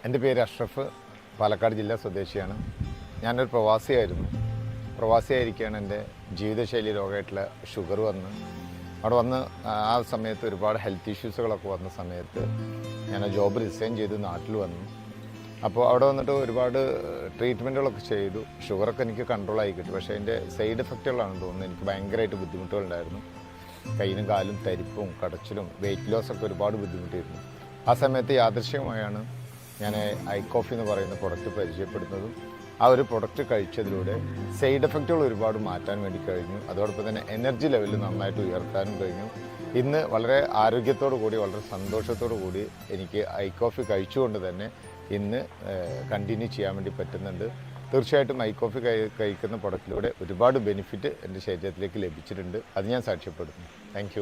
എൻ്റെ പേര് അഷ്റഫ്, പാലക്കാട് ജില്ലാ സ്വദേശിയാണ്. ഞാനൊരു പ്രവാസിയായിരിക്കുകയാണ് എൻ്റെ ജീവിതശൈലി രോഗമായിട്ടുള്ള ഷുഗർ വന്ന് അവിടെ വന്ന് ആ സമയത്ത് ഒരുപാട് ഹെൽത്ത് ഇഷ്യൂസുകളൊക്കെ വന്ന സമയത്ത് ഞാൻ ജോബ് റിസൈൻ ചെയ്ത് നാട്ടിൽ വന്നു. അപ്പോൾ അവിടെ വന്നിട്ട് ഒരുപാട് ട്രീറ്റ്മെൻറ്റുകളൊക്കെ ചെയ്തു. ഷുഗറൊക്കെ എനിക്ക് കൺട്രോളായി കിട്ടി. പക്ഷേ അതിൻ്റെ സൈഡ് എഫക്റ്റുകളാണെന്ന് തോന്നുന്നു. എനിക്ക് ഭയങ്കരമായിട്ട് ബുദ്ധിമുട്ടുകളുണ്ടായിരുന്നു. കയ്യിലും കാലും തരിപ്പും കടച്ചിലും വെയിറ്റ് ലോസൊക്കെ ഒരുപാട് ബുദ്ധിമുട്ടായിരുന്നു. ആ സമയത്ത് യാദൃശ്ചികമായാണ് ഞാൻ ഐക്കോഫി എന്ന് പറയുന്ന പ്രൊഡക്റ്റ് പരിചയപ്പെടുന്നതും ആ ഒരു പ്രൊഡക്റ്റ് കഴിച്ചതിലൂടെ സൈഡ് എഫക്റ്റുകൾ ഒരുപാട് മാറ്റാൻ വേണ്ടി കഴിഞ്ഞു. അതോടൊപ്പം തന്നെ എനർജി ലെവൽ നന്നായിട്ട് ഉയർത്താനും കഴിഞ്ഞു. ഇന്ന് വളരെ ആരോഗ്യത്തോടു കൂടി വളരെ സന്തോഷത്തോടു കൂടി എനിക്ക് ഐക്കോഫി കഴിച്ചുകൊണ്ട് തന്നെ ഇന്ന് കണ്ടിന്യൂ ചെയ്യാൻ വേണ്ടി പറ്റുന്നുണ്ട്. തീർച്ചയായിട്ടും ഐക്കോഫി കഴിക്കുന്ന പ്രൊഡക്റ്റിലൂടെ ഒരുപാട് ബെനിഫിറ്റ് എൻ്റെ ശരീരത്തിലേക്ക് ലഭിച്ചിട്ടുണ്ട്. അത് ഞാൻ സാക്ഷ്യപ്പെടുന്നു. താങ്ക്